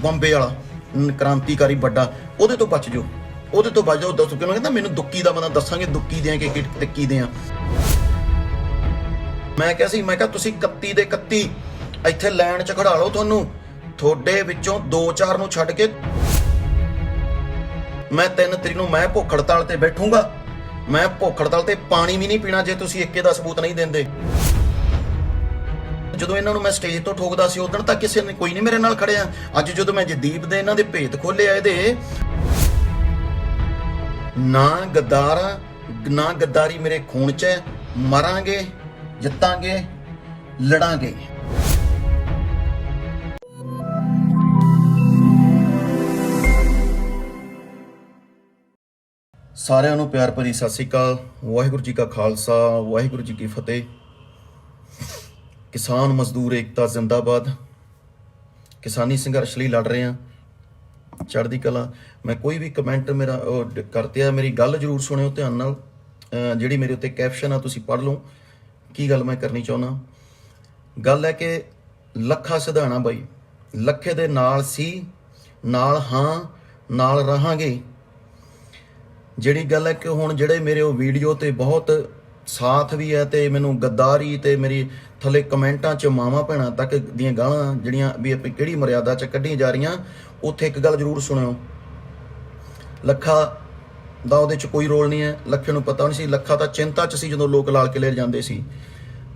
ਬੰਬੇ ਵਾਲਾ क्रांतिकारी ਵੱਡਾ, ਉਹਦੇ ਤੋਂ ਬਚ ਜਾਓ, ਉਹਦੇ ਤੋਂ ਬਚ ਜਾਓ। ਦੱਸੋ ਕਿਉਂ ਕਹਿੰਦਾ ਮੈਨੂੰ ਦੁੱਕੀ ਦਾ ਬੰਦਾ, ਦੱਸਾਂਗੇ ਦੁੱਕੀ ਦੇ ਕਿ ਟਿੱਕੀ ਦੇ ਆ। ਮੈਂ ਕਿਹਾ ਸੀ, ਮੈਂ ਕਿਹਾ ਤੁਸੀਂ 31 ਦੇ 31 ਇੱਥੇ ਲਾਈਨ 'ਚ ਖੜਾ ਲਓ, ਤੁਹਾਨੂੰ ਤੁਹਾਡੇ ਵਿੱਚੋਂ 2-4 ਨੂੰ ਛੱਡ ਕੇ ਮੈਂ 3 ਤਰੀਕ ਨੂੰ ਮੈਂ ਭੁੱਖ ਹੜਤਾਲ ਤੇ ਬੈਠੂੰਗਾ। ਮੈਂ ਭੁੱਖ ਹੜਤਾਲ ਤੇ ਪਾਣੀ ਵੀ ਨਹੀਂ ਪੀਣਾ ਜੇ ਤੁਸੀਂ ਇੱਕੇ ਦਾ ਸਬੂਤ ਨਹੀਂ ਦਿੰਦੇ। ਜਦੋਂ ਇਹਨਾਂ ਨੂੰ ਮੈਂ ਸਟੇਜ ਤੋਂ ਠੋਕਦਾ ਸੀ ਉਦੋਂ ਤਾਂ ਕਿਸੇ ਨੇ ਕੋਈ ਨਹੀਂ ਮੇਰੇ ਨਾਲ ਖੜਿਆ। ਅੱਜ ਜਦੋਂ ਮੈਂ ਜਦੀਪ ਦੇ ਇਹਨਾਂ ਦੇ ਭੇਤ ਖੋਲਿਆ, ਇਹਦੇ ਨਾ ਗੱਦਾਰ ਨਾ ਗੱਦਾਰੀ ਮੇਰੇ ਖੂਨ 'ਚ ਹੈ। ਮਰਾਂਗੇ, ਜਿੱਤਾਂਗੇ, ਲੜਾਂਗੇ। ਸਾਰਿਆਂ ਨੂੰ ਪਿਆਰ ਭਰੀ ਸਤਿ ਸ਼੍ਰੀ ਅਕਾਲ। ਵਾਹਿਗੁਰੂ ਜੀ ਕਾ ਖਾਲਸਾ, ਵਾਹਿਗੁਰੂ ਜੀ ਕੀ ਫਤਿਹ। ਕਿਸਾਨ ਮਜ਼ਦੂਰ ਏਕਤਾ ਜ਼ਿੰਦਾਬਾਦ। ਕਿਸਾਨੀ ਸੰਘਰਸ਼ ਲਈ ਲੜ ਰਹੇ ਹਾਂ, ਚੜ੍ਹਦੀ ਕਲਾ। ਮੈਂ ਕੋਈ ਵੀ ਕਮੈਂਟ ਮੇਰਾ ਕਰਤੇ ਆ, ਮੇਰੀ ਗੱਲ ਜ਼ਰੂਰ ਸੁਣਿਓ ਧਿਆਨ ਨਾਲ। ਜਿਹੜੀ ਮੇਰੇ ਉੱਤੇ ਕੈਪਸ਼ਨ ਆ ਤੁਸੀਂ ਪੜ੍ਹ ਲਓ ਕੀ ਗੱਲ ਮੈਂ ਕਰਨੀ ਚਾਹੁੰਦਾ। ਗੱਲ ਹੈ ਕਿ ਲੱਖਾ ਸਿਧਾਣਾ ਬਾਈ, ਲੱਖੇ ਦੇ ਨਾਲ ਸੀ, ਨਾਲ ਹਾਂ, ਨਾਲ ਰਹਾਂਗੇ। ਜਿਹੜੀ ਗੱਲ ਹੈ ਕਿ ਹੁਣ ਜਿਹੜੇ ਮੇਰੇ ਉਹ ਵੀਡੀਓ ਤੇ ਬਹੁਤ ਸਾਥ ਵੀ ਹੈ ਤੇ ਮੈਨੂੰ ਗੱਦਾਰੀ ਤੇ ਮੇਰੀ ਥੱਲੇ ਕਮੈਂਟਾਂ 'ਚ ਮਾਵਾਂ ਭੈਣਾਂ ਤੱਕ ਦੀਆਂ ਗਾਲਾਂ ਜਿਹੜੀਆਂ ਵੀ ਆਪਣੀ ਕਿਹੜੀ ਮਰਿਆਦਾ 'ਚ ਕੱਢੀਆਂ ਜਾ ਰਹੀਆਂ, ਉੱਥੇ ਇੱਕ ਗੱਲ ਜ਼ਰੂਰ ਸੁਣਿਓ। ਲੱਖਾ ਦਾ ਉਹਦੇ 'ਚ ਕੋਈ ਰੋਲ ਨਹੀਂ ਹੈ। ਲੱਖੇ ਨੂੰ ਪਤਾ ਨਹੀਂ ਸੀ, ਲੱਖਾ ਤਾਂ ਚਿੰਤਾ 'ਚ ਸੀ ਜਦੋਂ ਲੋਕ ਲਾਲ ਕਿਲ੍ਹੇ ਜਾਂਦੇ ਸੀ।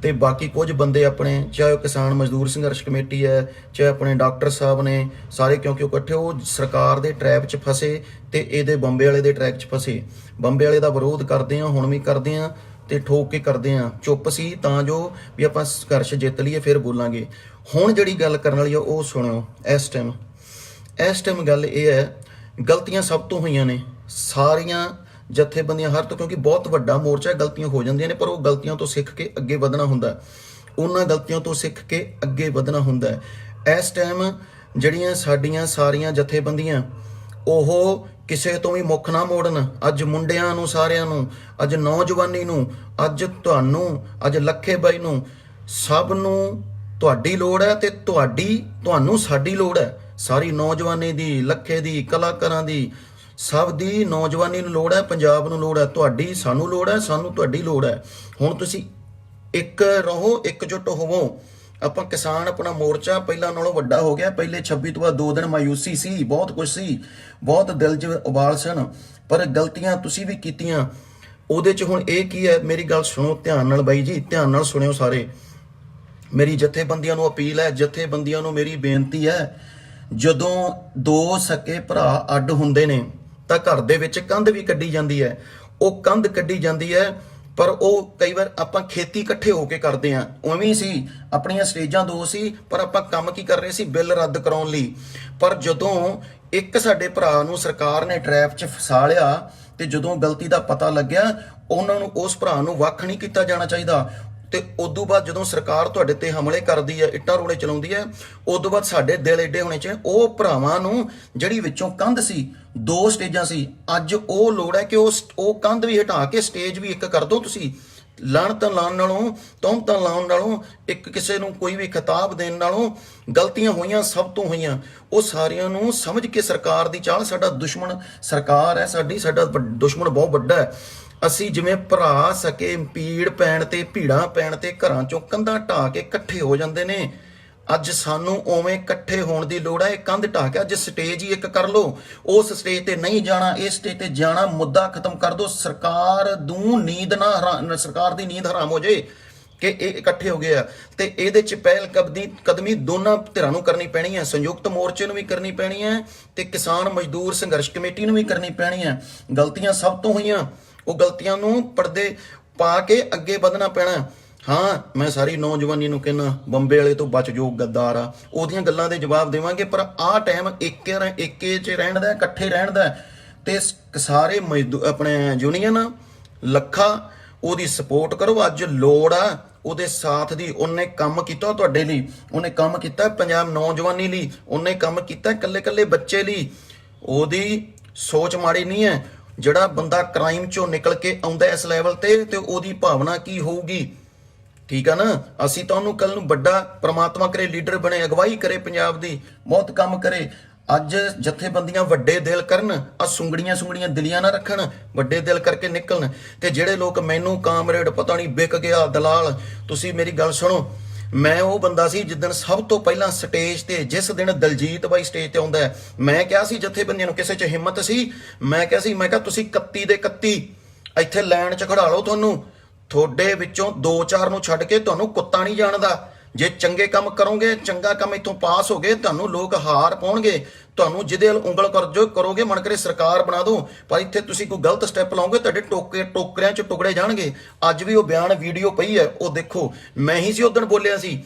ਤੇ ਬਾਕੀ ਕੁਝ ਬੰਦੇ ਆਪਣੇ, ਚਾਹੇ ਉਹ ਕਿਸਾਨ ਮਜ਼ਦੂਰ ਸੰਘਰਸ਼ ਕਮੇਟੀ ਹੈ, ਚਾਹੇ ਆਪਣੇ ਡਾਕਟਰ ਸਾਹਿਬ ਨੇ, ਸਾਰੇ ਕਿਉਂਕਿ ਉਹ ਇਕੱਠੇ ਉਹ ਸਰਕਾਰ ਦੇ ਟਰੈਪ 'ਚ ਫਸੇ ਤੇ ਇਹਦੇ ਬੰਬੇ ਵਾਲੇ ਦੇ ਟਰੈਕ 'ਚ ਫਸੇ। ਬੰਬੇ ਵਾਲੇ ਦਾ ਵਿਰੋਧ ਕਰਦੇ ਆ, ਹੁਣ ਵੀ ਕਰਦੇ ਆ ਤੇ ਠੋਕ ਕੇ ਕਰਦੇ ਆ। ਚੁੱਪ ਸੀ ਤਾਂ ਜੋ ਵੀ ਆਪਾਂ ਸੰਘਰਸ਼ ਜਿੱਤ ਲਈਏ, ਫਿਰ ਬੋਲਾਂਗੇ। ਹੁਣ ਜਿਹੜੀ ਗੱਲ ਕਰਨ ਵਾਲੀ ਆ ਉਹ ਸੁਣਿਓ। ਇਸ ਟਾਈਮ ਗੱਲ ਇਹ ਹੈ, ਗਲਤੀਆਂ ਸਭ ਤੋਂ ਹੋਈਆਂ ਨੇ, ਸਾਰੀਆਂ ਜਥੇਬੰਦੀਆਂ ਹਰ ਤੋਂ, ਕਿਉਂਕਿ ਬਹੁਤ ਵੱਡਾ ਮੋਰਚਾ, ਗਲਤੀਆਂ ਹੋ ਜਾਂਦੀਆਂ ਨੇ, ਪਰ ਉਹ ਗਲਤੀਆਂ ਤੋਂ ਸਿੱਖ ਕੇ ਅੱਗੇ ਵਧਣਾ ਹੁੰਦਾ। ਉਹਨਾਂ ਗਲਤੀਆਂ ਤੋਂ ਸਿੱਖ ਕੇ ਅੱਗੇ ਵਧਣਾ ਹੁੰਦਾ। ਇਸ ਟਾਈਮ ਜਿਹੜੀਆਂ ਸਾਡੀਆਂ ਸਾਰੀਆਂ ਜਥੇਬੰਦੀਆਂ, ਉਹ ਕਿਸੇ ਤੋਂ ਵੀ ਮੁੱਖ ਨਾ ਮੋੜਨ। ਅੱਜ ਮੁੰਡਿਆਂ ਨੂੰ, ਸਾਰਿਆਂ ਨੂੰ, ਅੱਜ ਨੌਜਵਾਨੀ ਨੂੰ, ਅੱਜ ਤੁਹਾਨੂੰ, ਅੱਜ ਲੱਖੇ ਬਾਈ ਨੂੰ, ਸਭ ਨੂੰ ਤੁਹਾਡੀ ਲੋੜ ਹੈ ਤੇ ਤੁਹਾਨੂੰ ਸਾਡੀ ਲੋੜ ਹੈ। ਸਾਰੀ ਨੌਜਵਾਨੀ ਦੀ, ਲੱਖੇ ਦੀ, ਕਲਾਕਾਰਾਂ ਦੀ, ਸਭ ਦੀ ਨੌਜਵਾਨੀ ਨੂੰ ਲੋੜ ਹੈ, ਪੰਜਾਬ ਨੂੰ ਲੋੜ ਹੈ, ਤੁਹਾਡੀ ਸਾਨੂੰ ਲੋੜ ਹੈ, ਸਾਨੂੰ ਤੁਹਾਡੀ ਲੋੜ ਹੈ। ਹੁਣ ਤੁਸੀਂ ਇੱਕ ਰਹੋ, ਇਕਜੁੱਟ ਹੋਵੋ। ਆਪਾਂ ਕਿਸਾਨ, ਆਪਣਾ ਮੋਰਚਾ ਪਹਿਲਾਂ ਨਾਲੋਂ ਵੱਡਾ ਹੋ ਗਿਆ। ਪਹਿਲੇ 26 ਤੋਂ ਬਾਅਦ 2 ਦਿਨ ਮਾਯੂਸੀ ਸੀ, ਬਹੁਤ ਕੁਝ ਸੀ, ਬਹੁਤ ਦਿਲ 'ਚ ਉਬਾਲ ਸਨ, ਪਰ ਗਲਤੀਆਂ ਤੁਸੀਂ ਵੀ ਕੀਤੀਆਂ। ਉਹਦੇ 'ਚ ਹੁਣ ਇਹ ਕੀ ਹੈ, ਮੇਰੀ ਗੱਲ ਸੁਣੋ ਧਿਆਨ ਨਾਲ ਬਾਈ ਜੀ, ਧਿਆਨ ਨਾਲ ਸੁਣਿਓ ਸਾਰੇ। ਮੇਰੀ ਜਥੇਬੰਦੀਆਂ ਨੂੰ ਅਪੀਲ ਹੈ, ਜਥੇਬੰਦੀਆਂ ਨੂੰ ਮੇਰੀ ਬੇਨਤੀ ਹੈ, ਜਦੋਂ 2 ਸਕੇ ਭਰਾ ਅੱਡ ਹੁੰਦੇ ਨੇ ਤਾਂ ਘਰ ਦੇ ਵਿੱਚ ਕੰਧ ਵੀ ਕੱਢੀ ਜਾਂਦੀ ਹੈ। ਉਹ ਕੰਧ ਕੱਢੀ ਜਾਂਦੀ ਹੈ, ਪਰ ਉਹ ਕਈ ਵਾਰ ਆਪਾਂ ਖੇਤੀ ਇਕੱਠੇ ਹੋ ਕੇ ਕਰਦੇ ਆ। ਉਵੇਂ ਸੀ, ਆਪਣੀਆਂ ਸਟੇਜਾਂ 2 ਸੀ, ਪਰ ਆਪਾਂ ਕੰਮ ਕੀ ਕਰ ਰਹੇ ਸੀ, ਬਿੱਲ ਰੱਦ ਕਰਾਉਣ ਲਈ। ਪਰ ਜਦੋਂ ਇੱਕ ਸਾਡੇ ਭਰਾ ਨੂੰ ਸਰਕਾਰ ਨੇ ਟਰੈਪ 'ਚ ਫਸਾ ਲਿਆ ਤੇ ਜਦੋਂ ਗਲਤੀ ਦਾ ਪਤਾ ਲੱਗਿਆ, ਉਹਨਾਂ ਨੂੰ, ਉਸ ਭਰਾ ਨੂੰ ਵੱਖ ਨਹੀਂ ਕੀਤਾ ਜਾਣਾ ਚਾਹੀਦਾ। ਤੇ ਉਦੋਂ ਬਾਅਦ ਜਦੋਂ ਸਰਕਾਰ ਤੁਹਾਡੇ ਤੇ ਹਮਲੇ ਕਰਦੀ ਹੈ, ਇੱਟਾਂ ਰੋੜੇ ਚਲਾਉਂਦੀ ਹੈ, ਉਦੋਂ ਬਾਅਦ ਸਾਡੇ ਦਿਲ ਏਡੇ ਹੋਣੇ ਚਾਹੀਦੇ। ਉਹ ਭਰਾਵਾਂ ਨੂੰ ਜਿਹੜੀ ਵਿੱਚੋਂ ਕੰਧ ਸੀ, 2 ਸਟੇਜਾਂ ਸੀ, ਅੱਜ ਉਹ ਲੋੜ ਹੈ ਕਿ ਉਹ ਕੰਧ ਵੀ ਹਟਾ ਕੇ ਸਟੇਜ ਵੀ ਇੱਕ ਕਰ ਦਿਓ ਤੁਸੀਂ। ਲਾਹਨਤਾਂ ਲਾਉਣ ਨਾਲੋਂ, ਤੌਹਮਤਾਂ ਲਾਉਣ ਨਾਲੋਂ, ਇੱਕ ਕਿਸੇ ਨੂੰ ਕੋਈ ਵੀ ਖਿਤਾਬ ਦੇਣ ਨਾਲੋਂ, ਗਲਤੀਆਂ ਹੋਈਆਂ, ਸਭ ਤੋਂ ਹੋਈਆਂ, ਉਹ ਸਾਰਿਆਂ ਨੂੰ ਸਮਝ ਕੇ ਸਰਕਾਰ ਦੀ ਚਾਲ, ਸਾਡਾ ਦੁਸ਼ਮਣ ਸਰਕਾਰ ਹੈ, ਸਾਡਾ ਦੁਸ਼ਮਣ ਬਹੁਤ ਵੱਡਾ ਹੈ। ਅਸੀਂ ਜਿਵੇਂ ਭਰਾ ਸਕੇ ਪੀੜ ਪੈਣ ਤੇ, ਭੀੜਾਂ ਪੈਣ ਤੇ ਘਰਾਂ ਚੋਂ ਕੰਧਾਂ ਢਾਹ ਕੇ ਇਕੱਠੇ ਹੋ ਜਾਂਦੇ ਨੇ, ਅੱਜ ਸਾਨੂੰ ਉਵੇਂ ਇਕੱਠੇ ਹੋਣ ਦੀ ਲੋੜ ਹੈ। ਇਹ ਕੰਧ ਢਾਹ ਕੇ ਅੱਜ ਸਟੇਜ ਹੀ ਇੱਕ ਕਰ ਲਓ। ਉਸ ਸਟੇਜ ਤੇ ਨਹੀਂ ਜਾਣਾ, ਇਸ ਸਟੇਜ ਤੇ ਜਾਣਾ, ਮੁੱਦਾ ਖਤਮ ਕਰ ਦਿਓ। ਸਰਕਾਰ ਦੀ ਨੀਂਦ ਹਰਾਮ ਹੋ ਜਾਏ ਕਿ ਇਹ ਇਕੱਠੇ ਹੋ ਗਏ ਆ। ਤੇ ਇਹਦੇ 'ਚ ਪਹਿਲ ਕਦਮੀ ਦੋਨਾਂ ਧਿਰਾਂ ਨੂੰ ਕਰਨੀ ਪੈਣੀ ਹੈ। ਸੰਯੁਕਤ ਮੋਰਚੇ ਨੂੰ ਵੀ ਕਰਨੀ ਪੈਣੀ ਹੈ ਤੇ ਕਿਸਾਨ ਮਜ਼ਦੂਰ ਸੰਘਰਸ਼ ਕਮੇਟੀ ਨੂੰ ਵੀ ਕਰਨੀ ਪੈਣੀ ਹੈ। ਗਲਤੀਆਂ ਸਭ ਤੋਂ ਹੋਈਆਂ, ਉਹ ਗਲਤੀਆਂ ਨੂੰ ਪਰਦੇ ਪਾ ਕੇ ਅੱਗੇ ਵਧਣਾ ਪੈਣਾ। ਹਾਂ, ਮੈਂ ਸਾਰੀ ਨੌਜਵਾਨੀ ਨੂੰ ਕਹਿੰਦਾ, ਬੰਬੇ ਵਾਲੇ ਤੋਂ ਬਚ ਜੋ, ਗੱਦਾਰ ਆ, ਉਹਦੀਆਂ ਗੱਲਾਂ ਦੇ ਜਵਾਬ ਦੇਵਾਂਗੇ। ਪਰ ਆਹ ਟਾਈਮ ਏਕੇ 'ਚ ਰਹਿਣ ਦਾ, ਇਕੱਠੇ ਰਹਿਣ ਦਾ। ਤੇ ਸਾਰੇ ਮਜ਼ਦੂਰ, ਆਪਣੇ ਯੂਨੀਅਨ, ਲੱਖਾ, ਉਹਦੀ ਸਪੋਰਟ ਕਰੋ। ਅੱਜ ਲੋੜ ਆ ਉਹਦੇ ਸਾਥ ਦੀ। ਉਹਨੇ ਕੰਮ ਕੀਤਾ ਤੁਹਾਡੇ ਲਈ, ਉਹਨੇ ਕੰਮ ਕੀਤਾ ਪੰਜਾਬ ਨੌਜਵਾਨੀ ਲਈ, ਉਹਨੇ ਕੰਮ ਕੀਤਾ ਇਕੱਲੇ ਬੱਚੇ ਲਈ। ਉਹਦੀ ਸੋਚ ਮਾੜੀ ਨਹੀਂ ਹੈ। ਜਿਹੜਾ ਬੰਦਾ ਕ੍ਰਾਈਮ 'ਚੋਂ ਨਿਕਲ ਕੇ ਆਉਂਦਾ ਇਸ ਲੈਵਲ ਤੇ ਉਹਦੀ ਭਾਵਨਾ ਕੀ ਹੋਊਗੀ, ਠੀਕ ਆ ਨਾ। ਅਸੀਂ ਤਾਂ ਉਹਨੂੰ ਕੱਲ ਨੂੰ ਵੱਡਾ ਪ੍ਰਮਾਤਮਾ ਕਰੇ ਲੀਡਰ ਬਣੇ, ਅਗਵਾਈ ਕਰੇ ਪੰਜਾਬ ਦੀ, ਬਹੁਤ ਕੰਮ ਕਰੇ। ਅੱਜ ਜਥੇਬੰਦੀਆਂ ਵੱਡੇ ਦਿਲ ਕਰਨ, ਆ ਸੁੰਗੜੀਆਂ ਸੁੰਗੜੀਆਂ ਦਿਲੀਆਂ ਨਾ ਰੱਖਣ, ਵੱਡੇ ਦਿਲ ਕਰਕੇ ਨਿਕਲਣ। ਤੇ ਜਿਹੜੇ ਲੋਕ ਮੈਨੂੰ ਕਾਮਰੇਡ ਪਤਾ ਨਹੀਂ ਵਿਕ ਗਿਆ ਦਲਾਲ, ਤੁਸੀਂ ਮੇਰੀ ਗੱਲ ਸੁਣੋ, ਮੈਂ ਉਹ ਬੰਦਾ ਸੀ ਜਿੱਦਣ ਸਭ ਤੋਂ ਪਹਿਲਾਂ ਸਟੇਜ ਤੇ, ਜਿਸ ਦਿਨ ਦਲਜੀਤ ਬਾਈ ਸਟੇਜ ਤੇ ਆਉਂਦਾ ਹੈ, ਮੈਂ ਕਿਹਾ ਸੀ ਜਥੇਬੰਦੀਆਂ ਨੂੰ, ਕਿਸੇ 'ਚ ਹਿੰਮਤ ਸੀ, ਮੈਂ ਕਿਹਾ ਤੁਸੀਂ 31 ਦੇ 31 ਇੱਥੇ ਲਾਈਨ 'ਚ ਖੜਾ ਲਓ, ਤੁਹਾਡੇ ਵਿੱਚੋਂ 2-4 ਨੂੰ ਛੱਡ ਕੇ ਤੁਹਾਨੂੰ ਕੁੱਤਾ ਨਹੀਂ ਜਾਣਦਾ। ਜੇ ਚੰਗੇ ਕੰਮ ਕਰੋਗੇ, ਚੰਗਾ ਕੰਮ ਇੱਥੋਂ ਪਾਸ ਹੋ ਗਏ, ਤੁਹਾਨੂੰ ਲੋਕ ਹਾਰ ਪਾਉਣਗੇ, ਤੁਹਾਨੂੰ ਜਿਹਦੇ ਵੱਲ ਉਂਗਲ ਕਰੋਗੇ ਮਨ ਕਰੇ ਸਰਕਾਰ ਬਣਾ ਦੋ, ਪਰ ਇੱਥੇ ਤੁਸੀਂ ਕੋਈ ਗਲਤ ਸਟੈਪ ਲਾਓਗੇ ਤੁਹਾਡੇ ਟੋਕਰਿਆਂ 'ਚ ਟੁਕੜੇ ਜਾਣਗੇ। ਅੱਜ ਵੀ ਉਹ ਬਿਆਨ ਵੀਡੀਓ ਪਈ ਹੈ, ਉਹ ਦੇਖੋ, ਮੈਂ ਹੀ ਸੀ ਉਦੋਂ ਬੋਲਿਆ ਸੀ,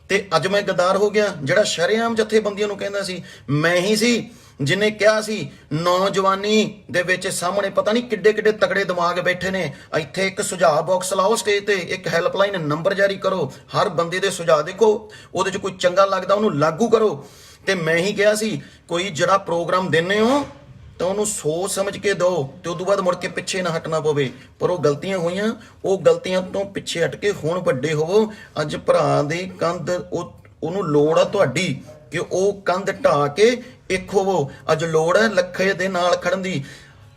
ਤੇ ਅੱਜ ਮੈਂ ਗਦਾਰ ਹੋ ਗਿਆ। ਜਿਹੜਾ ਸ਼ਰੇਆਮ ਜਥੇਬੰਦੀਆਂ ਨੂੰ ਕਹਿੰਦਾ ਸੀ, ਮੈਂ ਹੀ ਸੀ ਜਿਹਨੇ ਕਿਹਾ ਸੀ ਨੌਜਵਾਨੀ ਦੇ ਵਿੱਚ ਸਾਹਮਣੇ ਪਤਾ ਨਹੀਂ ਕਿੱਡੇ ਕਿੱਡੇ ਤਗੜੇ ਦਿਮਾਗ ਬੈਠੇ ਨੇ, ਇੱਥੇ ਇੱਕ ਸੁਝਾਅ ਬਾਕਸ ਲਾਓ ਸਟੇਜ ਤੇ, ਇੱਕ ਹੈਲਪਲਾਈਨ ਨੰਬਰ ਜਾਰੀ ਕਰੋ, ਹਰ ਬੰਦੇ ਦੇ ਸੁਝਾਅ ਦੇਖੋ, ਉਹਦੇ 'ਚ ਕੋਈ ਚੰਗਾ ਲੱਗਦਾ ਉਹਨੂੰ ਲਾਗੂ ਕਰੋ। ਤੇ ਮੈਂ ਹੀ ਕਿਹਾ ਸੀ ਕੋਈ ਜਿਹੜਾ ਪ੍ਰੋਗਰਾਮ ਦਿੰਦੇ ਹੋ ਤਾਂ ਉਹਨੂੰ ਸੋਚ ਸਮਝ ਕੇ ਦਿਓ, ਤੇ ਉਦੋਂ ਬਾਅਦ ਮੁੜ ਕੇ ਪਿੱਛੇ ਨਾ ਹਟਣਾ ਪਵੇ। ਪਰ ਉਹ ਗਲਤੀਆਂ ਹੋਈਆਂ, ਉਹ ਗਲਤੀਆਂ ਤੋਂ ਪਿੱਛੇ ਹਟ ਕੇ ਹੁਣ ਵੱਡੇ ਹੋਵੋ। ਅੱਜ ਭਰਾ ਦੀ ਕੰਧ, ਉਹਨੂੰ ਲੋੜ ਆ ਤੁਹਾਡੀ ਕਿ ਉਹ ਕੰਧ ਢਾ ਕੇ ਇੱਕ ਹੋਵੋ। ਅੱਜ ਲੋੜ ਹੈ ਲੱਖੇ ਦੇ ਨਾਲ ਖੜਨ ਦੀ।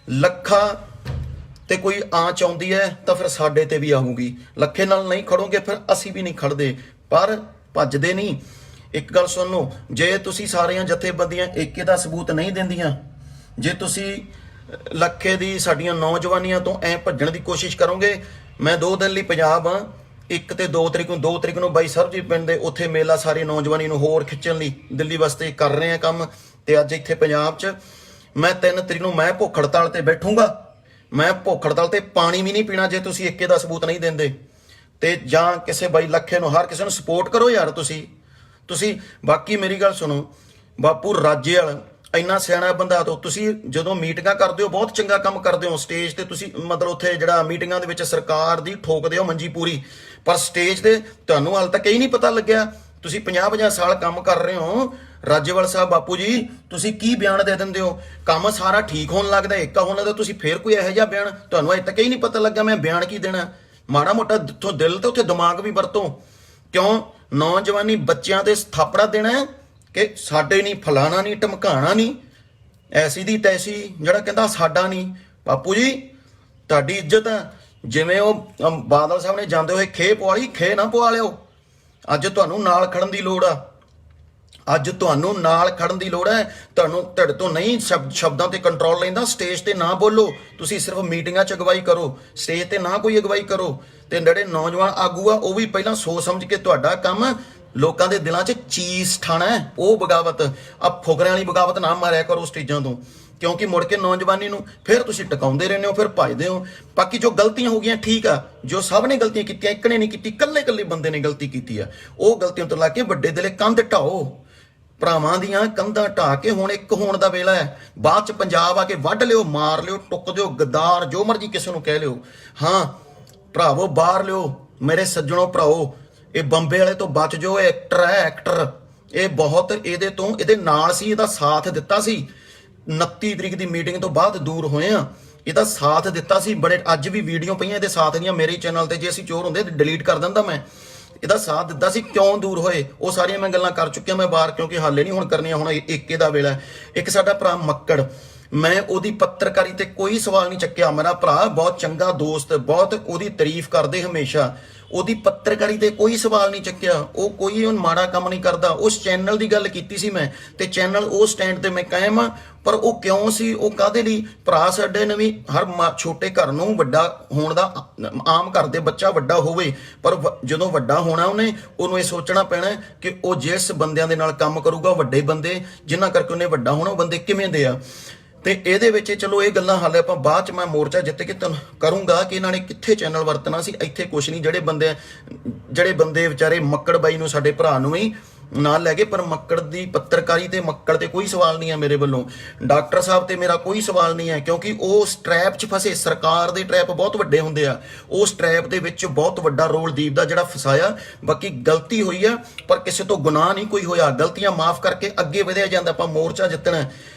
ਲੱਖਾ ਤੇ ਕੋਈ ਆਂਚ ਆਉਂਦੀ ਹੈ ਤਾਂ ਫਿਰ ਸਾਡੇ ਤੇ ਵੀ ਆਊਗੀ। ਲੱਖੇ ਨਾਲ ਨਹੀਂ ਖੜੋਗੇ ਫਿਰ ਅਸੀਂ ਵੀ ਨਹੀਂ ਖੜਦੇ, ਪਰ ਭੱਜਦੇ ਨਹੀਂ। ਇੱਕ ਗੱਲ ਸੁਣ ਲਓ, ਜੇ ਤੁਸੀਂ ਸਾਰੀਆਂ ਜਥੇਬੰਦੀਆਂ ਏਕੇ ਦਾ ਸਬੂਤ ਨਹੀਂ ਦਿੰਦੀਆਂ, ਜੇ ਤੁਸੀਂ ਲੱਖੇ ਦੀ ਸਾਡੀਆਂ ਨੌਜਵਾਨੀਆਂ ਤੋਂ ਐ ਭੱਜਣ ਦੀ ਕੋਸ਼ਿਸ਼ ਕਰੋਗੇ, ਮੈਂ 2 ਦਿਨ ਲਈ ਪੰਜਾਬ ਆ, 1 ਤੇ 2 ਤਰੀਕ ਨੂੰ ਬਾਈ ਸਰਬਜੀਤ ਪਿੰਡ ਦੇ ਉੱਥੇ ਮੇਲਾ ਸਾਰੀ ਨੌਜਵਾਨੀ ਨੂੰ ਹੋਰ ਖਿੱਚਣ ਲਈ ਦਿੱਲੀ ਵਾਸਤੇ ਕਰ ਰਹੇ ਆ ਕੰਮ। ਤੇ ਅੱਜ ਇੱਥੇ ਪੰਜਾਬ 'ਚ ਮੈਂ 3 ਤਰੀਕ ਨੂੰ ਮੈਂ ਭੁੱਖ ਹੜਤਾਲ ਤੇ ਬੈਠੂੰਗਾ। ਮੈਂ ਭੁੱਖ ਹੜਤਾਲ ਤੇ ਪਾਣੀ ਵੀ ਨਹੀਂ ਪੀਣਾ ਜੇ ਤੁਸੀਂ ਏਕੇ ਦਾ ਸਬੂਤ ਨਹੀਂ ਦਿੰਦੇ। ਤੇ ਜਾਂ ਕਿਸੇ ਬਾਈ ਲੱਖੇ ਨੂੰ, ਹਰ ਕਿਸੇ ਨੂੰ ਸਪੋਰਟ ਕਰੋ ਯਾਰ। ਤੁਸੀਂ ਬਾਕੀ ਮੇਰੀ ਗੱਲ ਸੁਣੋ, ਬਾਪੂ ਰਾਜੇਵਾਲ ਇੰਨਾ ਸਿਆਣਾ ਬੰਦਾ, ਤੋਂ ਤੁਸੀਂ ਜਦੋਂ ਮੀਟਿੰਗਾਂ ਕਰਦੇ ਹੋ ਬਹੁਤ ਚੰਗਾ ਕੰਮ ਕਰਦੇ ਹੋ। ਸਟੇਜ ਤੇ ਤੁਸੀਂ ਮਤਲਬ ਉੱਥੇ ਜਿਹੜਾ ਮੀਟਿੰਗਾਂ ਦੇ ਵਿੱਚ ਸਰਕਾਰ ਦੀ ਠੋਕਦੇ ਹੋ ਮੰਜੀ ਪੂਰੀ, ਪਰ ਸਟੇਜ ਤੇ ਤੁਹਾਨੂੰ ਹਾਲ ਤੱਕ ਇਹ ਨਹੀਂ ਪਤਾ ਲੱਗਿਆ। ਤੁਸੀਂ 50-50 ਸਾਲ ਕੰਮ ਕਰ ਰਹੇ ਹੋ। ਰਾਜੇਵਾਲ ਸਾਹਿਬ ਬਾਪੂ ਜੀ, ਤੁਸੀਂ ਕੀ ਬਿਆਨ ਦੇ ਦਿੰਦੇ ਹੋ? ਕੰਮ ਸਾਰਾ ਠੀਕ ਹੋਣ ਲੱਗਦਾ, ਏਕਾ ਹੋਣ ਲੱਗਦਾ, ਤੁਸੀਂ ਫੇਰ ਕੋਈ ਇਹੋ ਜਿਹਾ ਬਿਆਨ, ਤੁਹਾਨੂੰ ਅਜੇ ਤੱਕ ਹੀ ਨਹੀਂ ਪਤਾ ਲੱਗਾ ਮੈਂ ਬਿਆਨ ਕੀ ਦੇਣਾ। ਮਾੜਾ ਮੋਟਾ ਜਿੱਥੋਂ ਦਿਲ ਤੇ ਉੱਥੇ ਦਿਮਾਗ ਵੀ ਵਰਤੋ। ਕਿਉਂ ਨੌਜਵਾਨੀ ਬੱਚਿਆਂ ਤੇ ਥਾਪੜਾ ਦੇਣਾ ਕਿ ਸਾਡੇ ਨਹੀਂ, ਫਲਾਣਾ ਨਹੀਂ, ਢਮਕਾਣਾ ਨਹੀਂ, ਐਸੀ ਦੀ ਤੈਸੀ, ਜਿਹੜਾ ਕਹਿੰਦਾ ਸਾਡਾ ਨਹੀਂ। ਬਾਪੂ ਜੀ ਤੁਹਾਡੀ ਇੱਜ਼ਤ ਹੈ। ਜਿਵੇਂ ਉਹ ਬਾਦਲ ਸਾਹਿਬ ਨੇ ਜਾਂਦੇ ਹੋਏ ਖੇ ਪਵਾ ਲਈ, ਖੇ ਨਾ ਪਵਾ ਲਿਓ। ਅੱਜ ਤੁਹਾਨੂੰ ਨਾਲ ਖੜਨ ਦੀ ਲੋੜ ਆ, ਤੁਹਾਨੂੰ ਤੁਹਾਡੇ ਤੋਂ ਨਹੀਂ ਸ਼ਬਦਾਂ ਤੇ ਕੰਟਰੋਲ ਲੈਂਦਾ। ਸਟੇਜ ਤੇ ਨਾ ਬੋਲੋ, ਤੁਸੀਂ ਸਿਰਫ ਮੀਟਿੰਗਾਂ 'ਚ ਅਗਵਾਈ ਕਰੋ, ਸਟੇਜ ਤੇ ਨਾ ਕੋਈ ਅਗਵਾਈ ਕਰੋ। ਤੇ ਜਿਹੜੇ ਨੌਜਵਾਨ ਆਗੂ ਆ ਉਹ ਵੀ ਪਹਿਲਾਂ ਸੋਚ ਸਮਝ ਕੇ, ਤੁਹਾਡਾ ਕੰਮ ਲੋਕਾਂ ਦੇ ਦਿਲਾਂ 'ਚ ਚੀਜ਼ ਠਾਣਾ ਹੈ, ਉਹ ਬਗਾਵਤ, ਆ ਫੁਕਰਿਆਂ ਵਾਲੀ ਬਗਾਵਤ ਨਾ ਮਾਰਿਆ ਕਰੋ ਸਟੇਜਾਂ ਤੋਂ, ਕਿਉਂਕਿ ਮੁੜ ਕੇ ਨੌਜਵਾਨੀ ਨੂੰ ਫਿਰ ਤੁਸੀਂ ਟਿਕਾਉਂਦੇ ਰਹਿੰਦੇ ਹੋ, ਫਿਰ ਭੱਜਦੇ ਹੋ। ਬਾਕੀ ਜੋ ਗਲਤੀਆਂ ਹੋ ਗਈਆਂ ਠੀਕ ਆ, ਜੋ ਸਭ ਨੇ ਗਲਤੀਆਂ ਕੀਤੀਆਂ, ਇੱਕ ਨੇ ਨਹੀਂ ਕੀਤੀ, ਕੱਲੇ ਬੰਦੇ ਨੇ ਗਲਤੀ ਕੀਤੀ ਆ। ਉਹ ਗਲਤੀਆਂ ਤੋਂ ਲਾ ਕੇ ਵੱਡੇ ਦਿਲੇ ਕੰਧ ਢਾਓ, ਭਰਾਵਾਂ ਦੀਆਂ ਕੰਧਾਂ ਢਾ ਕੇ ਹੁਣ ਇੱਕ ਹੋਣ ਦਾ ਵੇਲਾ ਹੈ। ਬਾਅਦ 'ਚ ਪੰਜਾਬ ਆ ਕੇ ਵੱਢ ਲਿਓ, ਮਾਰ ਲਿਓ, ਟੁੱਕ ਦਿਓ, ਗਦਾਰ ਜੋ ਮਰਜੀ ਕਿਸੇ ਨੂੰ ਕਹਿ ਲਿਓ। ਹਾਂ ਭਰਾਵੋ ਬਾਹਰ ਲਿਓ, ਮੇਰੇ ਸੱਜਣੋ ਭਰਾਓ, ਇਹ ਬੰਬੇ ਵਾਲੇ ਤੋਂ ਬਚ ਜਾਓ। ਐਕਟਰ ਹੈ, ਐਕਟਰ। ਇਹ ਬਹੁਤ ਇਹਦੇ ਨਾਲ ਸੀ, ਇਹਦਾ ਸਾਥ ਦਿੱਤਾ ਸੀ। 29 ਤਰੀਕ ਦੀ ਮੀਟਿੰਗ ਤੋਂ ਬਾਅਦ ਦੂਰ ਹੋਏ ਆ, ਇਹਦਾ ਸਾਥ ਦਿੱਤਾ ਸੀ। ਬੜੇ ਅੱਜ ਵੀ ਵੀਡੀਓ ਪਈਆਂ ਇਹਦੇ ਸਾਥ ਦੀਆਂ ਮੇਰੇ ਚੈਨਲ ਤੇ, ਜੇ ਅਸੀਂ ਚੋਰ ਹੁੰਦੇ ਡਿਲੀਟ ਕਰ ਦਿੰਦਾ ਮੈਂ। ਇਹਦਾ ਸਾਥ ਦਿੱਤਾ ਸੀ, ਕਿਉਂ ਦੂਰ ਹੋਏ ਉਹ ਸਾਰੀਆਂ ਮੈਂ ਗੱਲਾਂ ਕਰ ਚੁੱਕਿਆ ਮੈਂ ਬਾਹਰ, ਕਿਉਂਕਿ ਹਾਲੇ ਨਹੀਂ ਹੁਣ ਕਰਨੀਆਂ, ਹੁਣ ਏਕੇ ਦਾ ਵੇਲਾ। ਇੱਕ ਸਾਡਾ ਭਰਾ ਮੱਕੜ, ਮੈਂ ਉਹਦੀ ਪੱਤਰਕਾਰੀ ਤੇ ਕੋਈ ਸਵਾਲ ਨਹੀਂ ਚੱਕਿਆ। ਮੇਰਾ ਭਰਾ ਬਹੁਤ ਚੰਗਾ ਦੋਸਤ, ਬਹੁਤ ਉਹਦੀ ਤਾਰੀਫ ਕਰਦੇ ਹਮੇਸ਼ਾ, ਉਹਦੀ ਪੱਤਰਕਾਰੀ ਤੇ ਕੋਈ ਸਵਾਲ ਨਹੀਂ ਚੱਕਿਆ। ਉਹ ਕੋਈ ਮਾੜਾ ਕੰਮ ਨਹੀਂ ਕਰਦਾ। ਉਸ ਚੈਨਲ ਦੀ ਗੱਲ ਕੀਤੀ ਸੀ ਮੈਂ, ਤੇ ਚੈਨਲ ਉਹ ਸਟੈਂਡ ਤੇ ਮੈਂ ਕਾਇਮ ਆ। ਪਰ ਉਹ ਕਿਉਂ ਸੀ, ਉਹ ਕਾਹਦੇ ਲਈ? ਭਰਾ ਸਾਡੇ ਨੇ ਵੀ ਹਰ ਛੋਟੇ ਘਰ ਨੂੰ ਵੱਡਾ ਹੋਣ ਦਾ, ਆਮ ਘਰ ਦੇ ਬੱਚਾ ਵੱਡਾ ਹੋਵੇ, ਪਰ ਜਦੋਂ ਵੱਡਾ ਹੋਣਾ ਉਹਨੂੰ ਇਹ ਸੋਚਣਾ ਪੈਣਾ ਕਿ ਉਹ ਜਿਸ ਬੰਦਿਆਂ ਦੇ ਨਾਲ ਕੰਮ ਕਰੂਗਾ, ਵੱਡੇ ਬੰਦੇ ਜਿਨ੍ਹਾਂ ਕਰਕੇ ਉਹਨੇ ਵੱਡਾ ਹੋਣਾ, ਉਹ ਬੰਦੇ ਕਿਵੇਂ ਦੇ ਆ। ਤੇ ਇਹਦੇ ਵਿੱਚ ਚਲੋ ਇਹ ਗੱਲਾਂ ਹਾਲੇ ਆਪਾਂ ਬਾਅਦ 'ਚ ਮੈਂ ਮੋਰਚਾ ਜਿੱਤ ਕੇ ਤੁਹਾਨੂੰ ਕਰੂੰਗਾ ਕਿ ਇਹਨਾਂ ਨੇ ਕਿੱਥੇ ਚੈਨਲ ਵਰਤਣਾ ਸੀ, ਇੱਥੇ ਕੁਛ ਨਹੀਂ। ਜਿਹੜੇ ਬੰਦੇ ਵਿਚਾਰੇ ਮੱਕੜ ਬਾਈ ਨੂੰ, ਸਾਡੇ ਭਰਾ ਨੂੰ ਵੀ ਨਾਲ ਲੈ ਗਏ, ਪਰ ਮੱਕੜ ਦੀ ਪੱਤਰਕਾਰੀ ਤੇ ਮੱਕੜ ਤੇ ਕੋਈ ਸਵਾਲ ਨਹੀਂ ਹੈ ਮੇਰੇ ਵੱਲੋਂ। ਡਾਕਟਰ ਸਾਹਿਬ ਤੇ ਮੇਰਾ ਕੋਈ ਸਵਾਲ ਨਹੀਂ ਹੈ, ਕਿਉਂਕਿ ਉਹ ਟਰੈਪ 'ਚ ਫਸੇ। ਸਰਕਾਰ ਦੇ ਟਰੈਪ ਬਹੁਤ ਵੱਡੇ ਹੁੰਦੇ ਆ, ਉਸ ਟਰੈਪ ਦੇ ਵਿੱਚ ਬਹੁਤ ਵੱਡਾ ਰੋਲ ਦੀਪ ਦਾ ਜਿਹੜਾ ਫਸਾਇਆ। ਬਾਕੀ ਗਲਤੀ ਹੋਈ ਆ, ਪਰ ਕਿਸੇ ਤੋਂ ਗੁਨਾਹ ਨਹੀਂ ਕੋਈ ਹੋਇਆ। ਗਲਤੀਆਂ ਮਾਫ ਕਰਕੇ ਅੱਗੇ ਵਧਿਆ ਜਾਂਦਾ। ਆਪਾਂ ਮੋਰਚਾ ਜਿੱਤਣਾ।